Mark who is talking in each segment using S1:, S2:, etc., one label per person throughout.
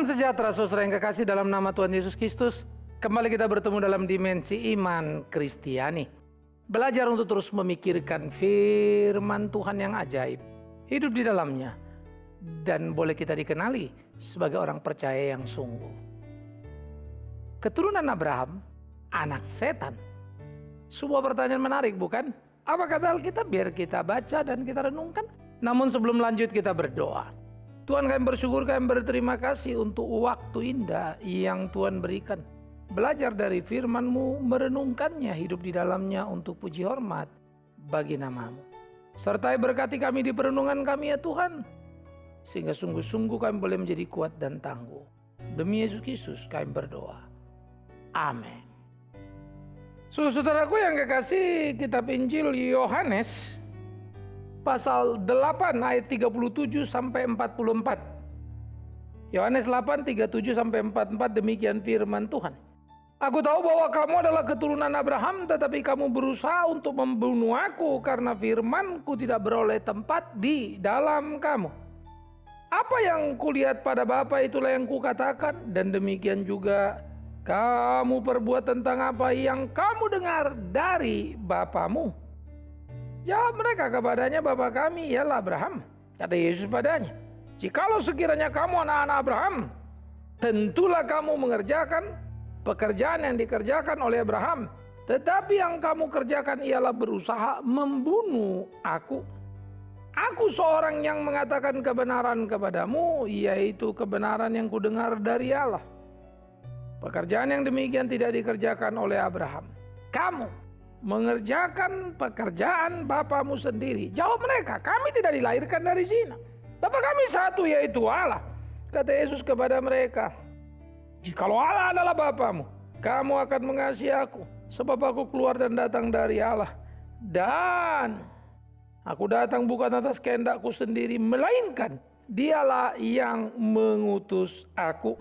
S1: Salam sejahtera saudara yang kekasih dalam nama Tuhan Yesus Kristus. Kembali kita bertemu dalam dimensi iman Kristiani. Belajar untuk terus memikirkan firman Tuhan yang ajaib. Hidup di dalamnya. Dan boleh kita dikenali sebagai orang percaya yang sungguh. Keturunan Abraham, anak setan. Sebuah pertanyaan menarik bukan? Apa kata Alkitab? Biar kita baca dan kita renungkan. Namun sebelum lanjut kita berdoa. Tuhan, kami bersyukur, kami berterima kasih untuk waktu indah yang Tuhan berikan. Belajar dari firman-Mu, merenungkannya, hidup di dalamnya untuk puji hormat bagi nama-Mu. Sertai berkati kami di perenungan kami ya Tuhan. Sehingga sungguh-sungguh kami boleh menjadi kuat dan tangguh. Demi Yesus Kristus kami berdoa. Amin. Saudaraku yang kekasih, kitab Injil Yohanes pasal 8 ayat 37 sampai 44. Yohanes 8 37 sampai 44, demikian firman Tuhan. Aku tahu bahwa kamu adalah keturunan Abraham, tetapi kamu berusaha untuk membunuh aku karena firmanku tidak beroleh tempat di dalam kamu. Apa yang kulihat pada Bapa itulah yang kukatakan, dan demikian juga kamu perbuat tentang apa yang kamu dengar dari bapamu. Jawab mereka kepadanya, Bapa kami ialah Abraham. Kata Yesus padanya, jikalau sekiranya kamu anak-anak Abraham, tentulah kamu mengerjakan pekerjaan yang dikerjakan oleh Abraham. Tetapi yang kamu kerjakan ialah berusaha membunuh aku. Aku seorang yang mengatakan kebenaran kepadamu, yaitu kebenaran yang kudengar dari Allah. Pekerjaan yang demikian tidak dikerjakan oleh Abraham. Kamu mengerjakan pekerjaan bapamu sendiri. Jawab mereka, kami tidak dilahirkan dari zina. Bapa kami satu, yaitu Allah. Kata Yesus kepada mereka, jikalau Allah adalah bapamu, kamu akan mengasihi aku, sebab aku keluar dan datang dari Allah. Dan aku datang bukan atas kehendakku sendiri, melainkan Dialah yang mengutus aku.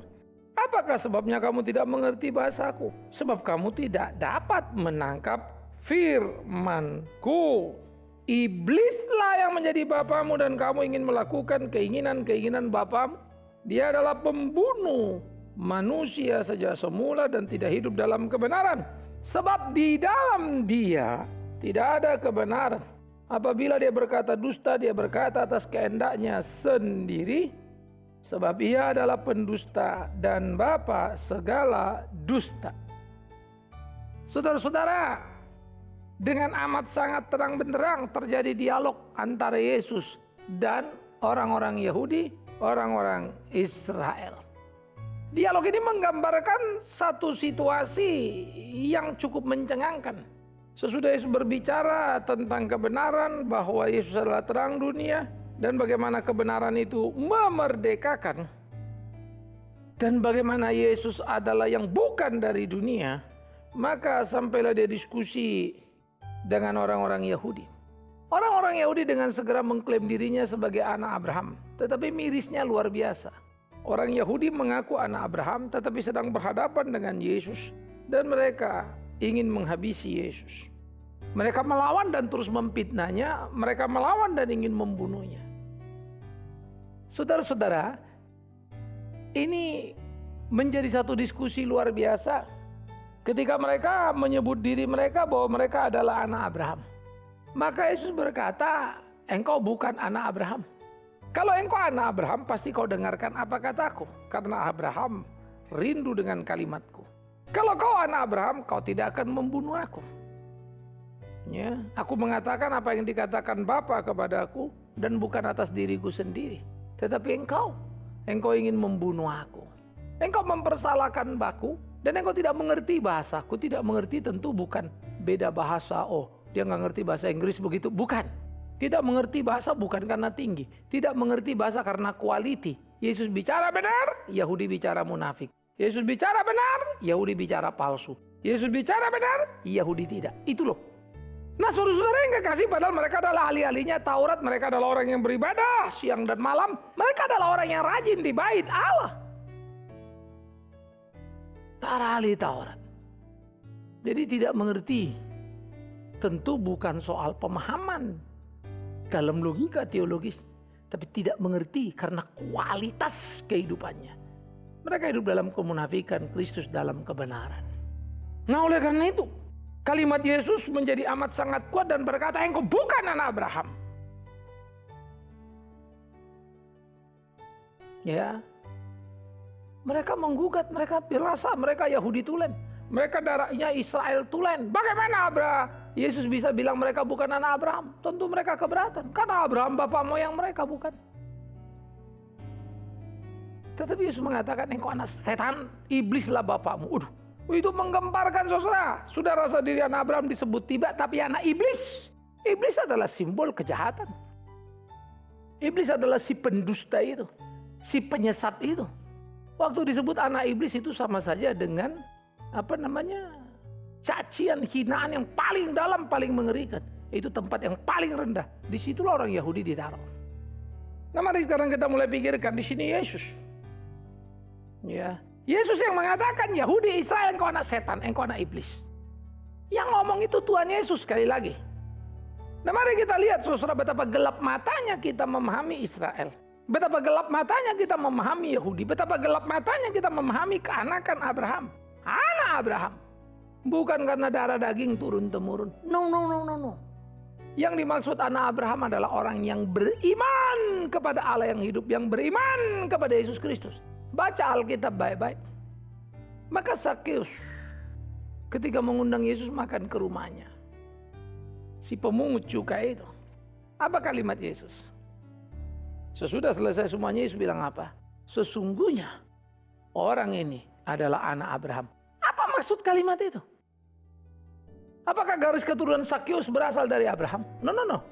S1: Apakah sebabnya kamu tidak mengerti bahasaku? Sebab kamu tidak dapat menangkap firmanku. Iblislah yang menjadi bapamu dan kamu ingin melakukan keinginan-keinginan bapamu. Dia adalah pembunuh manusia sejak semula dan tidak hidup dalam kebenaran. Sebab di dalam dia tidak ada kebenaran. Apabila dia berkata dusta, dia berkata atas kehendaknya sendiri. Sebab ia adalah pendusta dan bapa segala dusta. Saudara-saudara, dengan amat sangat terang benderang terjadi dialog antara Yesus dan orang-orang Yahudi, orang-orang Israel. Dialog ini menggambarkan satu situasi yang cukup mencengangkan. Sesudah Yesus berbicara tentang kebenaran bahwa Yesus adalah terang dunia dan bagaimana kebenaran itu memerdekakan, dan bagaimana Yesus adalah yang bukan dari dunia, maka sampailah dia diskusi dengan orang-orang Yahudi. Orang-orang Yahudi dengan segera mengklaim dirinya sebagai anak Abraham. Tetapi mirisnya luar biasa. Orang Yahudi mengaku anak Abraham tetapi sedang berhadapan dengan Yesus. Dan mereka ingin menghabisi Yesus. Mereka melawan dan terus memfitnahnya. Mereka melawan dan ingin membunuhnya. Saudara-saudara, ini menjadi satu diskusi luar biasa. Ketika mereka menyebut diri mereka bahwa mereka adalah anak Abraham. Maka Yesus berkata, engkau bukan anak Abraham. Kalau engkau anak Abraham, pasti kau dengarkan apa kataku. Karena Abraham rindu dengan kalimatku. Kalau kau anak Abraham, kau tidak akan membunuh aku. Ya, aku mengatakan apa yang dikatakan Bapa kepadaku dan bukan atas diriku sendiri. Tetapi engkau ingin membunuh aku. Engkau mempersalahkan aku. Dan engkau tidak mengerti bahasaku, tidak mengerti tentu bukan beda bahasa. Oh, dia nggak ngerti bahasa Inggris begitu. Bukan. Tidak mengerti bahasa bukan karena tinggi. Tidak mengerti bahasa karena quality. Yesus bicara benar, Yahudi bicara munafik. Yesus bicara benar, Yahudi bicara palsu. Yesus bicara benar, Yahudi tidak. Itu loh. Nah, saudara-saudara yang kekasih, padahal mereka adalah ahli-ahlinya Taurat. Mereka adalah orang yang beribadah siang dan malam. Mereka adalah orang yang rajin di bait Allah. Para ahli Taurat. Jadi tidak mengerti. Tentu bukan soal pemahaman dalam logika teologis. Tapi tidak mengerti karena kualitas kehidupannya. Mereka hidup dalam kemunafikan, Kristus dalam kebenaran. Nah, oleh karena itu, kalimat Yesus menjadi amat sangat kuat dan berkata, engkau bukan anak Abraham. Ya, mereka menggugat, mereka berasa mereka Yahudi tulen. Mereka darahnya Israel tulen. Bagaimana Yesus bisa bilang mereka bukan anak Abraham? Tentu mereka keberatan. Karena Abraham bapak moyang mereka bukan. Tetapi Yesus mengatakan, engkau anak setan, iblislah bapakmu. Itu menggemparkan saudara. Sudah rasa diri anak Abraham disebut tiba, tapi anak iblis. Iblis adalah simbol kejahatan. Iblis adalah si pendusta itu. Si penyesat itu. Waktu disebut anak iblis itu sama saja dengan cacian, hinaan yang paling dalam, paling mengerikan. Itu tempat yang paling rendah. Disitulah orang Yahudi ditaruh. Nah, mari sekarang kita mulai pikirkan di sini Yesus. Ya, Yesus yang mengatakan Yahudi Israel engkau anak setan, engkau anak iblis. Yang ngomong itu Tuhan Yesus sekali lagi. Nah, mari kita lihat saudara betapa gelap matanya kita memahami Israel. Betapa gelap matanya kita memahami Yahudi. Betapa gelap matanya kita memahami keanakan Abraham. Anak Abraham. Bukan karena darah daging turun-temurun. No. Yang dimaksud anak Abraham adalah orang yang beriman kepada Allah yang hidup. Yang beriman kepada Yesus Kristus. Baca Alkitab baik-baik. Maka Sakeus ketika mengundang Yesus makan ke rumahnya. Si pemungut cukai itu. Apa kalimat Yesus? Sesudah selesai semuanya Yesus bilang apa? Sesungguhnya orang ini adalah anak Abraham. Apa maksud kalimat itu? Apakah garis keturunan Sakeus berasal dari Abraham? No.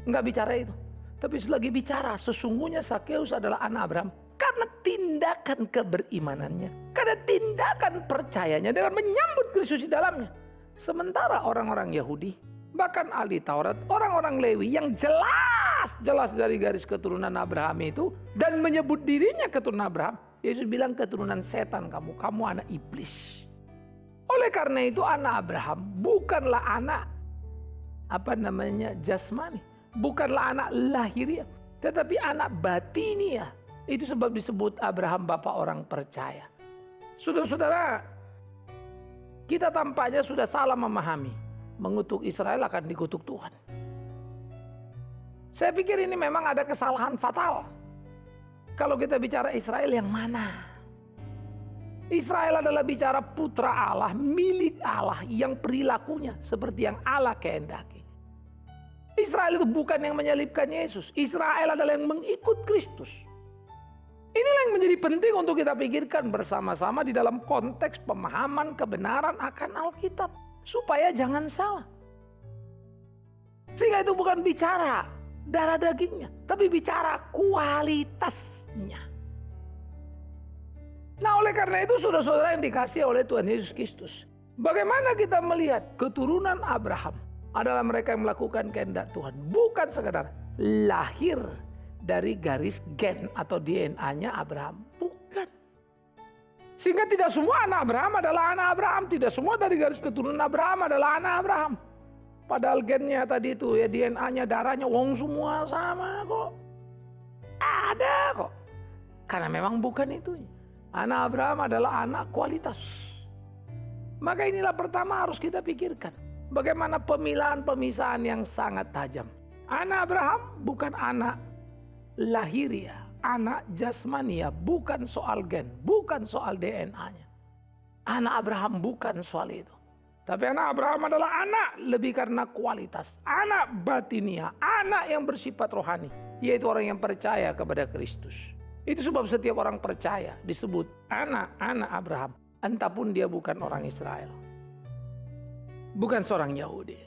S1: Enggak bicara itu. Tapi lagi bicara sesungguhnya Sakeus adalah anak Abraham. Karena tindakan keberimanannya. Karena tindakan percayanya dengan menyambut Kristus di dalamnya. Sementara orang-orang Yahudi, bahkan ahli Taurat, orang-orang Lewi yang jelas dari garis keturunan Abraham itu. Dan menyebut dirinya keturunan Abraham. Yesus bilang keturunan setan kamu anak iblis. Oleh karena itu anak Abraham bukanlah anak jasmani. Bukanlah anak lahiriah. Tetapi anak batiniah. Itu sebab disebut Abraham bapak orang percaya. Saudara-saudara, kita tampaknya sudah salah memahami. Mengutuk Israel akan dikutuk Tuhan. Saya pikir ini memang ada kesalahan fatal. Kalau kita bicara Israel yang mana? Israel adalah bicara putra Allah, milik Allah yang perilakunya seperti yang Allah kehendaki. Israel itu bukan yang menyalibkan Yesus. Israel adalah yang mengikut Kristus. Inilah yang menjadi penting untuk kita pikirkan bersama-sama di dalam konteks pemahaman kebenaran akan Alkitab. Supaya jangan salah. Sehingga itu bukan bicara darah dagingnya. Tapi bicara kualitasnya. Nah, oleh karena itu saudara-saudara yang dikasihi oleh Tuhan Yesus Kristus. Bagaimana kita melihat keturunan Abraham adalah mereka yang melakukan kehendak Tuhan. Bukan sekadar lahir dari garis gen atau DNA-nya Abraham. Bukan. Sehingga tidak semua anak Abraham adalah anak Abraham. Tidak semua dari garis keturunan Abraham adalah anak Abraham. Padahal gennya tadi itu ya DNA-nya, darahnya, wong semua sama kok. Ada kok. Karena memang bukan itu. Anak Abraham adalah anak kualitas. Maka inilah pertama harus kita pikirkan. Bagaimana pemisahan yang sangat tajam. Anak Abraham bukan anak lahiriah, anak jasmania, bukan soal gen, bukan soal DNA-nya. Anak Abraham bukan soal itu. Tapi anak Abraham adalah anak lebih karena kualitas. Anak batinia, anak yang bersifat rohani. Yaitu orang yang percaya kepada Kristus. Itu sebab setiap orang percaya disebut anak-anak Abraham. Entahpun dia bukan orang Israel. Bukan seorang Yahudi.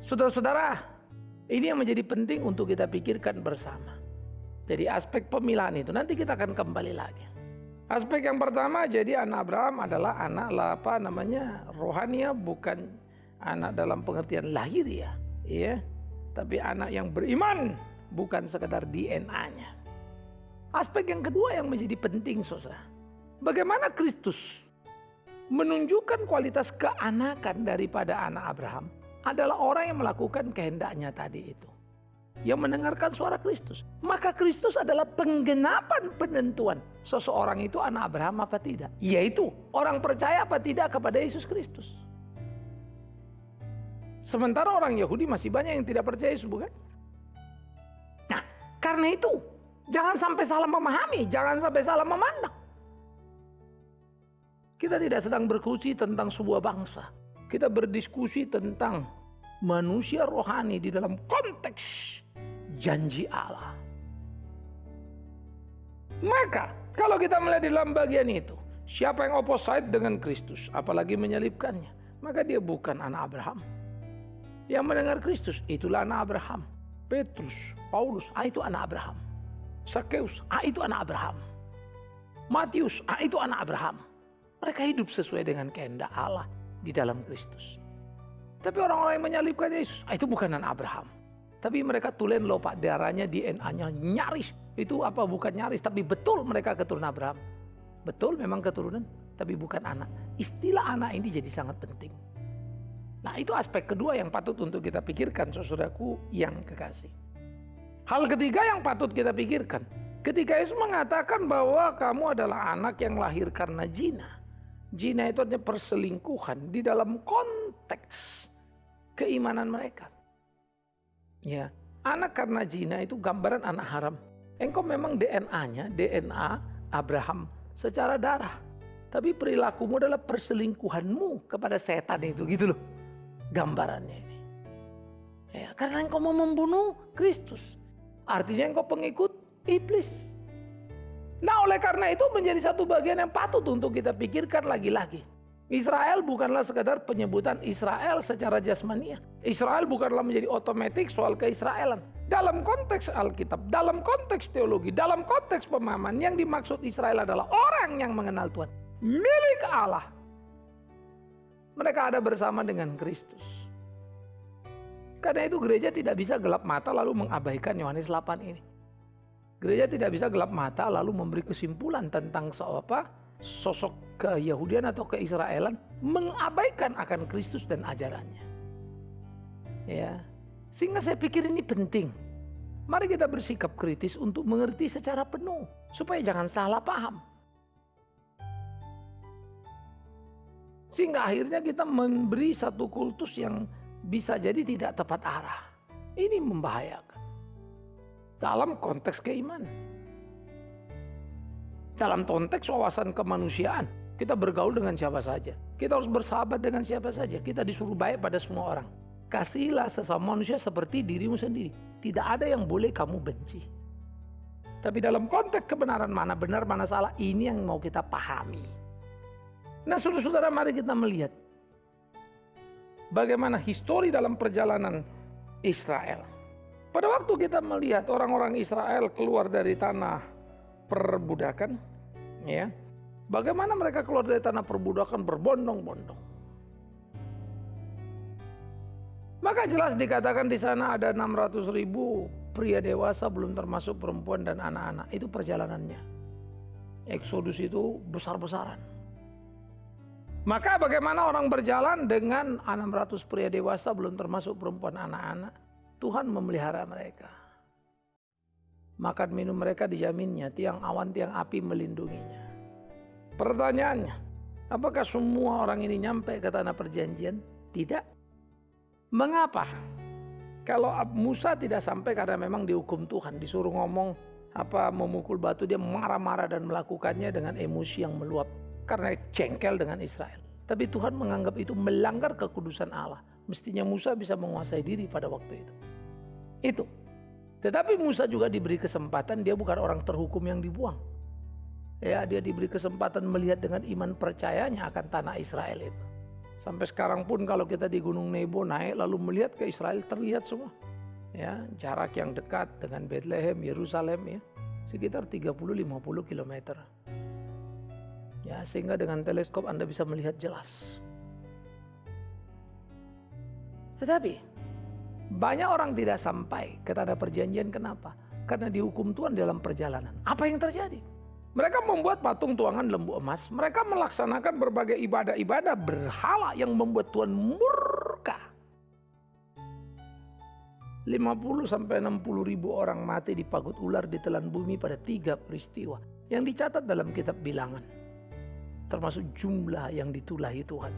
S1: Saudara-saudara, ini yang menjadi penting untuk kita pikirkan bersama. Jadi aspek pemilahan itu nanti kita akan kembali lagi. Aspek yang pertama, jadi anak Abraham adalah anak rohania, bukan anak dalam pengertian lahiriah, ya. Tapi anak yang beriman, bukan sekedar DNA-nya. Aspek yang kedua yang menjadi penting, saudara. Bagaimana Kristus menunjukkan kualitas keanakan daripada anak Abraham adalah orang yang melakukan kehendaknya tadi itu. yang mendengarkan suara Kristus. Maka Kristus adalah penggenapan penentuan seseorang itu anak Abraham apa tidak. Yaitu orang percaya apa tidak kepada Yesus Kristus. Sementara orang Yahudi masih banyak yang tidak percaya Yesus, bukan? Nah, karena itu jangan sampai salah memahami, jangan sampai salah memandang. Kita tidak sedang berdiskusi tentang sebuah bangsa. Kita berdiskusi tentang manusia rohani di dalam konteks janji Allah. Maka kalau kita melihat di dalam bagian itu, siapa yang opposite dengan Kristus, apalagi menyalibkannya, maka dia bukan anak Abraham. Yang mendengar Kristus, itulah anak Abraham. Petrus, Paulus, itu anak Abraham. Sakeus, itu anak Abraham. Matius, itu anak Abraham. Mereka hidup sesuai dengan kehendak Allah di dalam Kristus. Tapi orang-orang yang menyalibkan Yesus, itu bukan anak Abraham. Tapi mereka tulen loh Pak, darahnya DNA-nya nyaris. Itu apa bukan nyaris, tapi betul mereka keturunan Abraham. Betul memang keturunan, tapi bukan anak. Istilah anak ini jadi sangat penting. Nah, itu aspek kedua yang patut untuk kita pikirkan, saudaraku yang kekasih. Hal ketiga yang patut kita pikirkan, ketika Yesus mengatakan bahwa kamu adalah anak yang lahir karena zina. Zina itu artinya perselingkuhan di dalam konteks keimanan mereka. Ya, anak karena zina itu gambaran anak haram. Engkau memang DNA-nya DNA Abraham secara darah, tapi perilakumu adalah perselingkuhanmu kepada setan itu, gitu loh. Gambarannya ini. Ya, karena engkau mau membunuh Kristus. Artinya engkau pengikut iblis. Nah, oleh karena itu menjadi satu bagian yang patut untuk kita pikirkan lagi-lagi. Israel bukanlah sekadar penyebutan Israel secara jasmaniah. Israel bukanlah menjadi otomatis soal keisraelan. Dalam konteks Alkitab, dalam konteks teologi, dalam konteks pemahaman, yang dimaksud Israel adalah orang yang mengenal Tuhan. Milik Allah. Mereka ada bersama dengan Kristus. Karena itu gereja tidak bisa gelap mata lalu mengabaikan Yohanes 8 ini. Gereja tidak bisa gelap mata lalu memberi kesimpulan tentang sosok keyahudian atau keisraelan, mengabaikan akan Kristus dan ajarannya. Ya, sehingga saya pikir ini penting. Mari kita bersikap kritis untuk mengerti secara penuh supaya jangan salah paham. Sehingga akhirnya kita memberi satu kultus yang bisa jadi tidak tepat arah. Ini membahayakan. Dalam konteks keimanan. Dalam konteks wawasan kemanusiaan. Kita bergaul dengan siapa saja. Kita harus bersahabat dengan siapa saja. Kita disuruh baik pada semua orang. Kasihilah sesama manusia seperti dirimu sendiri. Tidak ada yang boleh kamu benci. Tapi dalam konteks kebenaran mana benar, mana salah, ini yang mau kita pahami. Nah, saudara-saudara, mari kita melihat bagaimana histori dalam perjalanan Israel. Pada waktu kita melihat orang-orang Israel keluar dari tanah perbudakan, ya, bagaimana mereka keluar dari tanah perbudakan berbondong-bondong. Maka jelas dikatakan di sana ada 600.000 pria dewasa, belum termasuk perempuan dan anak-anak. Itu perjalanannya. Eksodus itu besar-besaran. Maka bagaimana orang berjalan dengan 600 pria dewasa, belum termasuk perempuan, anak-anak. Tuhan memelihara mereka. Makan minum mereka dijaminnya, tiang awan, tiang api melindunginya. Pertanyaannya, apakah semua orang ini nyampe ke tanah perjanjian? Tidak. Mengapa? Kalau Musa tidak sampai karena memang dihukum Tuhan, disuruh ngomong memukul batu, dia marah-marah dan melakukannya dengan emosi yang meluap karena jengkel dengan Israel. Tapi Tuhan menganggap itu melanggar kekudusan Allah. Mestinya Musa bisa menguasai diri pada waktu itu. Itu. Tetapi Musa juga diberi kesempatan, dia bukan orang terhukum yang dibuang. Ya, dia diberi kesempatan melihat dengan iman percayanya akan tanah Israel itu. Sampai sekarang pun kalau kita di Gunung Nebo naik lalu melihat ke Israel, terlihat semua. Ya, jarak yang dekat dengan Bethlehem, Yerusalem, ya, sekitar 30-50 km. Ya, sehingga dengan teleskop Anda bisa melihat jelas. Tetapi banyak orang tidak sampai ke tanah perjanjian. Kenapa? Karena dihukum Tuhan dalam perjalanan. Apa yang terjadi? Mereka membuat patung tuangan lembu emas. Mereka melaksanakan berbagai ibadah-ibadah berhala yang membuat Tuhan murka. 50 sampai 60 ribu orang mati dipagut ular ditelan bumi pada 3 peristiwa yang dicatat dalam kitab Bilangan. Termasuk jumlah yang ditulahi Tuhan.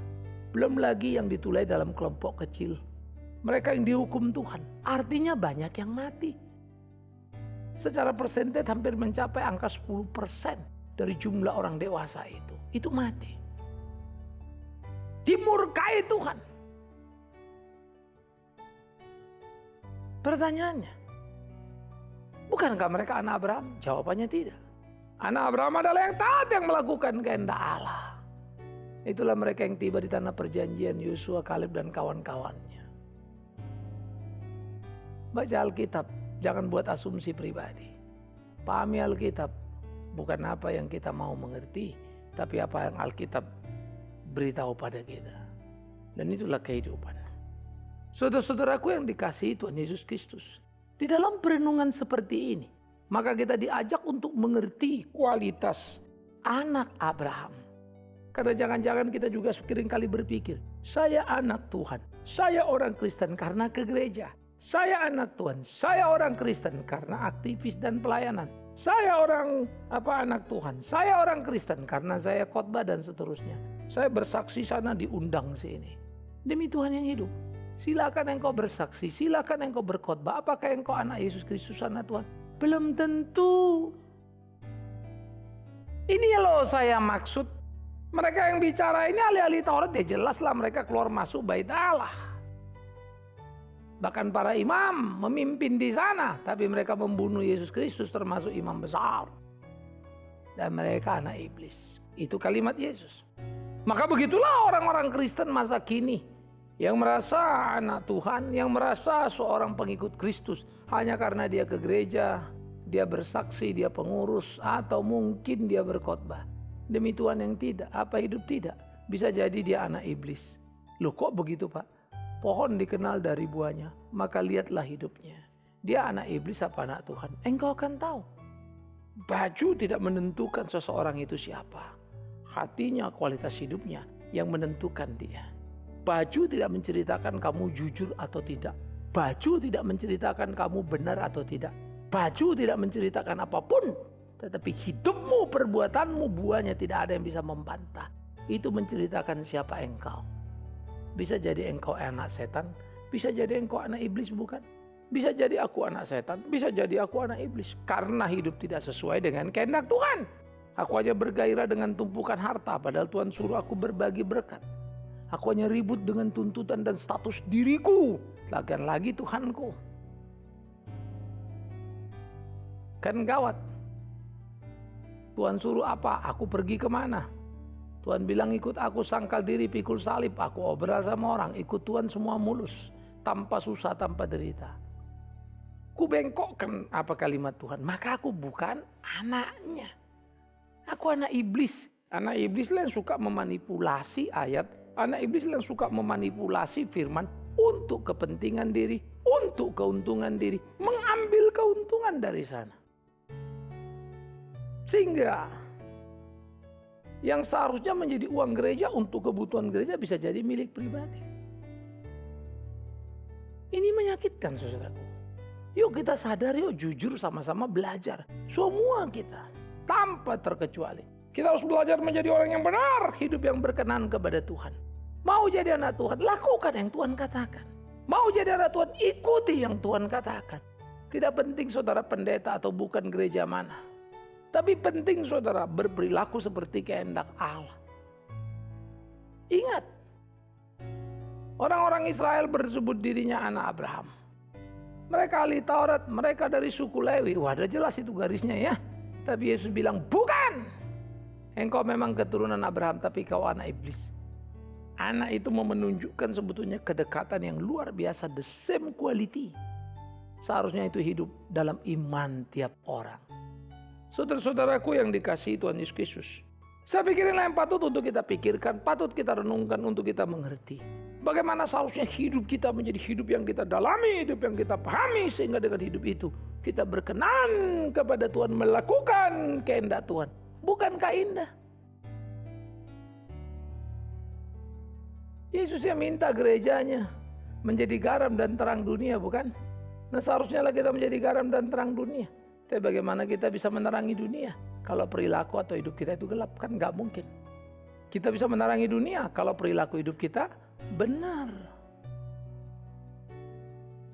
S1: Belum lagi yang ditulahi dalam kelompok kecil. Mereka yang dihukum Tuhan. Artinya banyak yang mati. Secara persentase hampir mencapai angka 10% dari jumlah orang dewasa itu. Itu mati. Dimurkai Tuhan. Pertanyaannya, bukankah mereka anak Abraham? Jawabannya tidak. Anak Abraham adalah yang taat, yang melakukan kehendak Allah. Itulah mereka yang tiba di tanah perjanjian, Yosua, Kaleb dan kawan-kawannya. Baca Alkitab, jangan buat asumsi pribadi. Pahami Alkitab, bukan apa yang kita mau mengerti, tapi apa yang Alkitab beritahu pada kita. Dan itulah kehidupan. Saudara-saudaraku yang dikasihi Tuhan Yesus Kristus, di dalam perenungan seperti ini, maka kita diajak untuk mengerti kualitas anak Abraham. Karena jangan-jangan kita juga seringkali berpikir, saya anak Tuhan, saya orang Kristen karena ke gereja. Saya anak Tuhan, saya orang Kristen karena aktivis dan pelayanan. Saya anak Tuhan, saya orang Kristen karena saya khotbah dan seterusnya. Saya bersaksi sana, diundang sini. Demi Tuhan yang hidup. Silakan engkau bersaksi, silakan engkau berkhotbah. Apakah engkau anak Yesus Kristus anak Tuhan? Belum tentu. Ini loh saya maksud. Mereka yang bicara ini ahli-ahli Taurat, ya jelaslah mereka keluar masuk bait Allah. Bahkan para imam memimpin di sana, tapi mereka membunuh Yesus Kristus termasuk imam besar. Dan mereka anak iblis. Itu kalimat Yesus. Maka begitulah orang-orang Kristen masa kini. Yang merasa anak Tuhan, yang merasa seorang pengikut Kristus. Hanya karena dia ke gereja, dia bersaksi, dia pengurus, atau mungkin dia berkhotbah. Demi Tuhan yang tidak, apa hidup tidak. Bisa jadi dia anak iblis. Loh kok begitu Pak? Pohon dikenal dari buahnya, maka lihatlah hidupnya. Dia anak iblis apa anak Tuhan? Engkau akan tahu. Baju tidak menentukan seseorang itu siapa. Hatinya, kualitas hidupnya yang menentukan dia. Baju tidak menceritakan kamu jujur atau tidak. Baju tidak menceritakan kamu benar atau tidak. Baju tidak menceritakan apapun. Tetapi hidupmu, perbuatanmu, buahnya tidak ada yang bisa membantah. Itu menceritakan siapa engkau. Bisa jadi engkau anak setan. Bisa jadi engkau anak iblis, bukan? Bisa jadi aku anak setan. Bisa jadi aku anak iblis. Karena hidup tidak sesuai dengan kehendak Tuhan. Aku hanya bergairah dengan tumpukan harta. Padahal Tuhan suruh aku berbagi berkat. Aku hanya ribut dengan tuntutan dan status diriku. Lagian lagi Tuhanku. Kan gawat. Tuhan suruh apa? Aku pergi kemana? Tuhan bilang ikut aku, sangkal diri, pikul salib. Aku obrol sama orang. Ikut Tuhan semua mulus. Tanpa susah, tanpa derita. Ku bengkokkan apa kalimat Tuhan. Maka aku bukan anaknya. Aku anak iblis. Anak iblis lah yang suka memanipulasi ayat. Anak iblis yang suka memanipulasi firman untuk kepentingan diri, untuk keuntungan diri, mengambil keuntungan dari sana. Sehingga yang seharusnya menjadi uang gereja untuk kebutuhan gereja bisa jadi milik pribadi. Ini menyakitkan saudaraku. Yuk kita sadar, yuk jujur sama-sama belajar. Semua kita tanpa terkecuali. Kita harus belajar menjadi orang yang benar, hidup yang berkenan kepada Tuhan. Mau jadi anak Tuhan, lakukan yang Tuhan katakan. Mau jadi anak Tuhan, ikuti yang Tuhan katakan. Tidak penting saudara pendeta atau bukan gereja mana. Tapi penting saudara berperilaku seperti kehendak Allah. Ingat, orang-orang Israel bersebut dirinya anak Abraham. Mereka ahli Taurat, mereka dari suku Lewi. Wah, ada jelas itu garisnya ya. Tapi Yesus bilang, bukan. Engkau memang keturunan Abraham, tapi kau anak iblis. Anak itu menunjukkan sebetulnya kedekatan yang luar biasa, the same quality. Seharusnya itu hidup dalam iman tiap orang. Saudara-saudaraku yang dikasihi Tuhan Yesus Kristus, saya pikir inilah yang patut untuk kita pikirkan, patut kita renungkan, untuk kita mengerti. Bagaimana seharusnya hidup kita menjadi hidup yang kita dalami, hidup yang kita pahami, sehingga dengan hidup itu kita berkenan kepada Tuhan, melakukan kehendak Tuhan. Bukankah indah? Yesus yang minta gerejanya menjadi garam dan terang dunia, bukan? Nah seharusnya lah kita menjadi garam dan terang dunia. Tapi bagaimana kita bisa menerangi dunia kalau perilaku atau hidup kita itu gelap? Kan nggak mungkin. Kita bisa menerangi dunia kalau perilaku hidup kita benar.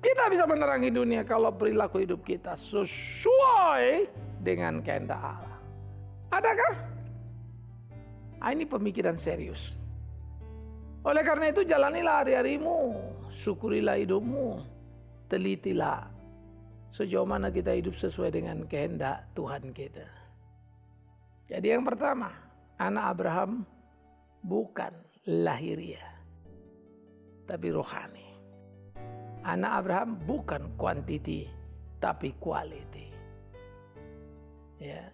S1: Kita bisa menerangi dunia kalau perilaku hidup kita sesuai dengan kehendak Allah. Adakah? Ini pemikiran serius. Oleh karena itu jalanilah hari-harimu, syukurilah hidupmu, telitilah sejauh mana kita hidup sesuai dengan kehendak Tuhan kita. Jadi yang pertama, anak Abraham bukan lahiriah, tapi rohani. Anak Abraham bukan quantity, tapi quality. Ya.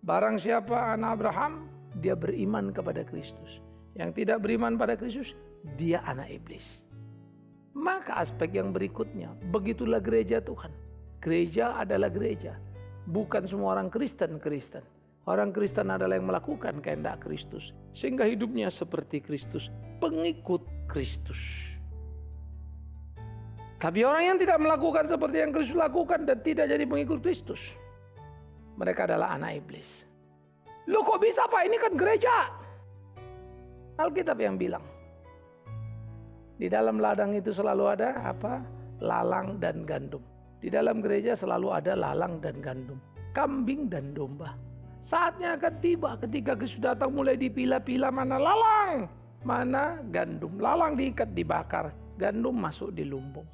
S1: Barang siapa anak Abraham, dia beriman kepada Kristus. Yang tidak beriman pada Kristus, dia anak iblis. Maka aspek yang berikutnya, begitulah gereja Tuhan. Gereja adalah gereja. Bukan semua orang Kristen. Orang Kristen adalah yang melakukan kehendak Kristus. Sehingga hidupnya seperti Kristus. Pengikut Kristus. Tapi orang yang tidak melakukan seperti yang Kristus lakukan dan tidak jadi pengikut Kristus, mereka adalah anak iblis. Loh kok bisa Pak? Ini kan gereja. Alkitab yang bilang. Di dalam ladang itu selalu ada apa? Lalang dan gandum. Di dalam gereja selalu ada lalang dan gandum. Kambing dan domba. Saatnya akan tiba ketika Kristus datang mulai dipilah-pilah mana lalang, mana gandum. Lalang diikat dibakar, gandum masuk di lumbung.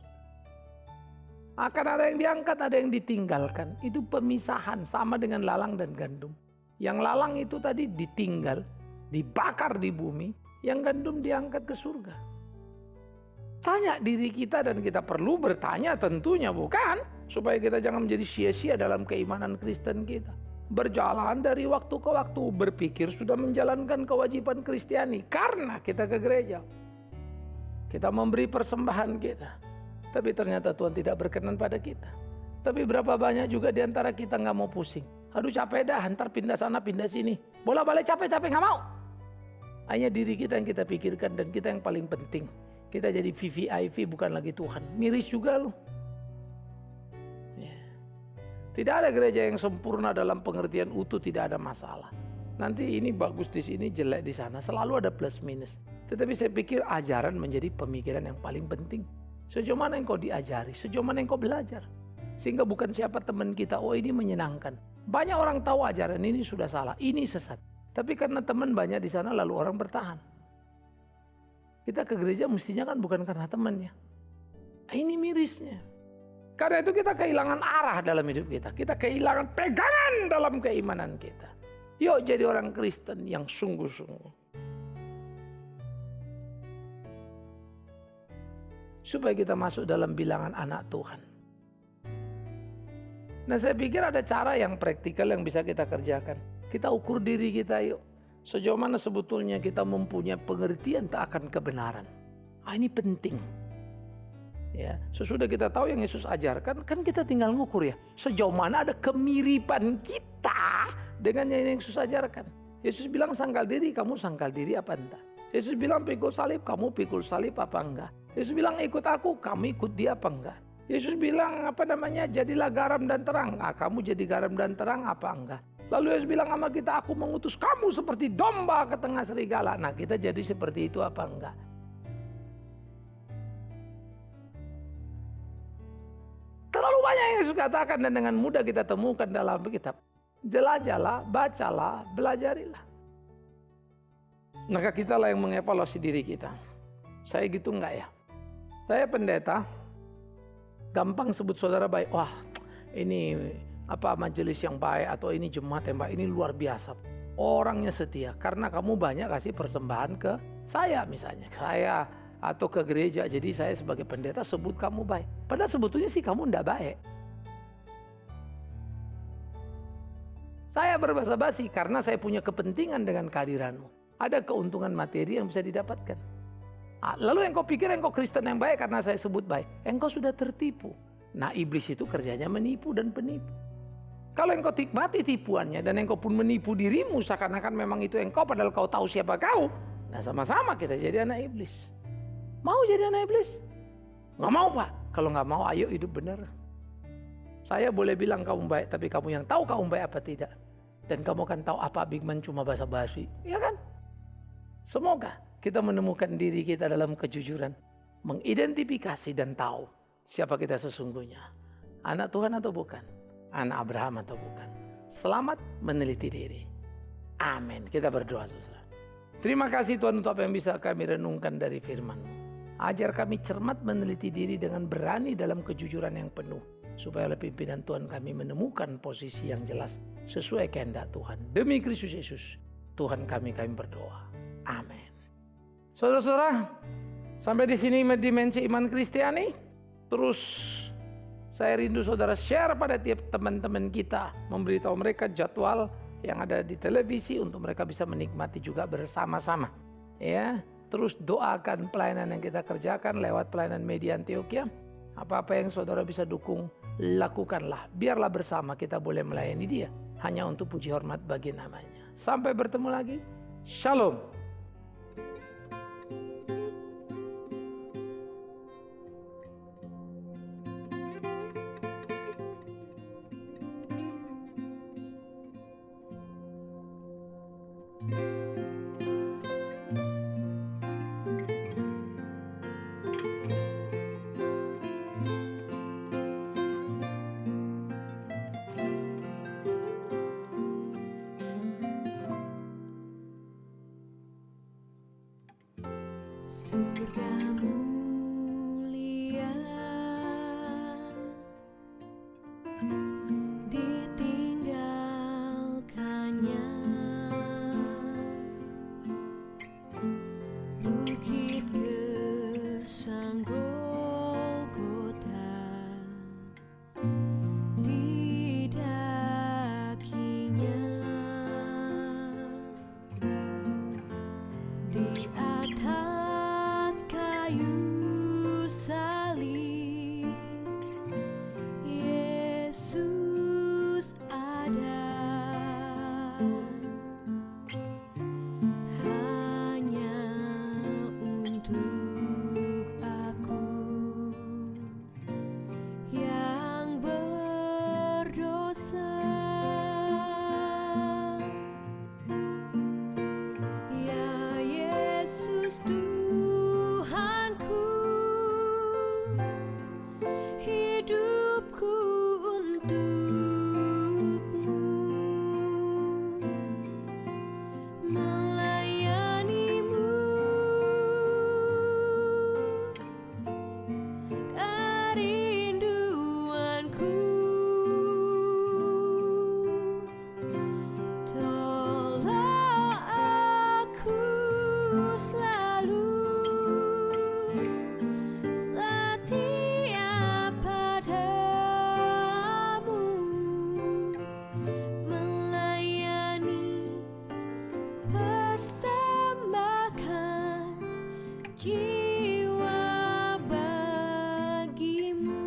S1: Akan ada yang diangkat, ada yang ditinggalkan. Itu pemisahan sama dengan lalang dan gandum. Yang lalang itu tadi ditinggal, dibakar di bumi. Yang gandum diangkat ke surga. Tanya diri kita dan kita perlu bertanya tentunya bukan. Supaya kita jangan menjadi sia-sia dalam keimanan Kristen kita. Berjalan dari waktu ke waktu, berpikir sudah menjalankan kewajiban Kristiani. Karena kita ke gereja. Kita memberi persembahan kita. Tapi ternyata Tuhan tidak berkenan pada kita. Tapi berapa banyak juga di antara kita nggak mau pusing. Aduh capek dah, ntar pindah sana pindah sini. Bola balik capek-capek nggak mau. Hanya diri kita yang kita pikirkan dan kita yang paling penting. Kita jadi VVIP bukan lagi Tuhan. Miris juga loh. Ya. Tidak ada gereja yang sempurna dalam pengertian utuh, tidak ada masalah. Nanti ini bagus di sini, jelek di sana. Selalu ada plus minus. Tetapi saya pikir ajaran menjadi pemikiran yang paling penting. Sejauh mana yang kau diajari, sejauh mana yang kau belajar. Sehingga bukan siapa teman kita, oh ini menyenangkan. Banyak orang tahu ajaran ini sudah salah, ini sesat. Tapi karena teman banyak di sana lalu orang bertahan. Kita ke gereja mestinya kan bukan karena temannya. Ini mirisnya. Karena itu kita kehilangan arah dalam hidup kita. Kita kehilangan pegangan dalam keimanan kita. Yuk jadi orang Kristen yang sungguh-sungguh. Supaya kita masuk dalam bilangan anak Tuhan. Nah saya pikir ada cara yang praktikal yang bisa kita kerjakan. Kita ukur diri kita yuk. Sejauh mana sebetulnya kita mempunyai pengertian akan kebenaran. Ini penting. Ya, sesudah kita tahu yang Yesus ajarkan, kan kita tinggal ngukur ya. Sejauh mana ada kemiripan kita dengan yang Yesus ajarkan. Yesus bilang sangkal diri, kamu sangkal diri apa enggak? Yesus bilang pikul salib, kamu pikul salib apa enggak? Yesus bilang ikut aku, kamu ikut dia apa enggak? Yesus bilang jadilah garam dan terang. Kamu jadi garam dan terang apa enggak? Lalu Yesus bilang sama kita, aku mengutus kamu seperti domba ke tengah serigala. Nah kita jadi seperti itu apa enggak? Terlalu banyak yang Yesus katakan dan dengan mudah kita temukan dalam kitab. Jelajalah, bacalah, belajarilah. Maka kita lah yang mengevaluasi diri kita. Saya gitu enggak ya? Saya pendeta, gampang sebut saudara baik. Wah ini majelis yang baik atau ini jemaat yang baik, ini luar biasa. Orangnya setia karena kamu banyak kasih persembahan ke saya misalnya. Saya atau ke gereja, jadi saya sebagai pendeta sebut kamu baik. Padahal sebetulnya sih kamu enggak baik. Saya berbahasa basi karena saya punya kepentingan dengan kehadiranmu. Ada keuntungan materi yang bisa didapatkan. Lalu engkau pikir engkau Kristen yang baik karena saya sebut baik. Engkau sudah tertipu. Nah iblis itu kerjanya menipu dan penipu. Kalau engkau nikmati tipuannya dan engkau pun menipu dirimu seakan-akan memang itu engkau padahal kau tahu siapa kau. Nah sama-sama kita jadi anak iblis. Mau jadi anak iblis? Nggak mau Pak. Kalau nggak mau, ayo hidup benar. Saya boleh bilang kamu baik, tapi kamu yang tahu kamu baik apa tidak. Dan kamu akan tahu apa Bigman cuma basa-basi, ya kan? Semoga kita menemukan diri kita dalam kejujuran, mengidentifikasi dan tahu siapa kita sesungguhnya. Anak Tuhan atau bukan? Anak Abraham atau bukan? Selamat meneliti diri. Amin. Kita berdoa, saudara. Terima kasih Tuhan untuk apa yang bisa kami renungkan dari firman-Mu. Ajar kami cermat meneliti diri dengan berani dalam kejujuran yang penuh. Supaya oleh pimpinan Tuhan kami menemukan posisi yang jelas sesuai kehendak Tuhan. Demi Kristus Yesus, Tuhan kami berdoa. Amin. Saudara-saudara, sampai di sini dimensi iman Kristiani. Terus saya rindu saudara share pada tiap teman-teman kita, memberitahu mereka jadwal yang ada di televisi untuk mereka bisa menikmati juga bersama-sama. Ya, terus doakan pelayanan yang kita kerjakan lewat pelayanan media Antioquia. Apa-apa yang saudara bisa dukung, lakukanlah. Biarlah bersama kita boleh melayani Dia. Hanya untuk puji hormat bagi namanya. Sampai bertemu lagi. Shalom.
S2: Surga mulia ditinggalkannya, bukit gersang Golgota didakinya, di atas kayu salib Yesus ada, hanya untuk aku yang berdosa. Ya Yesus Tuhanku, hidupku untukmu, melayanimu, kerinduanku. Tolong aku selalu setia padamu, melayani, persembahkan jiwa bagimu.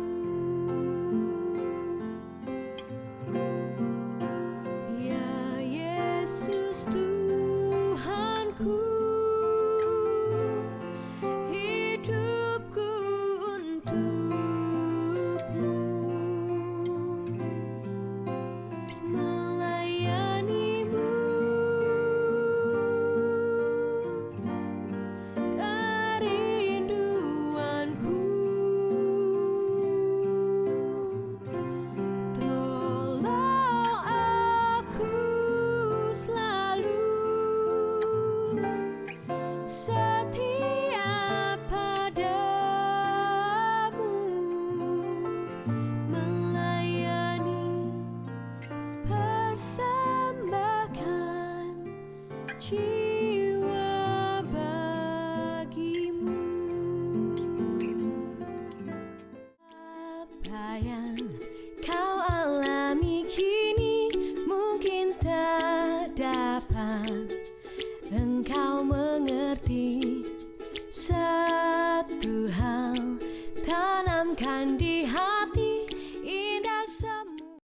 S2: Ya Yesus Tuhanku, hidupku untukmu, melayanimu, kerinduanku. Tolong aku selalu setia padamu, melayani, persembahkan jiwa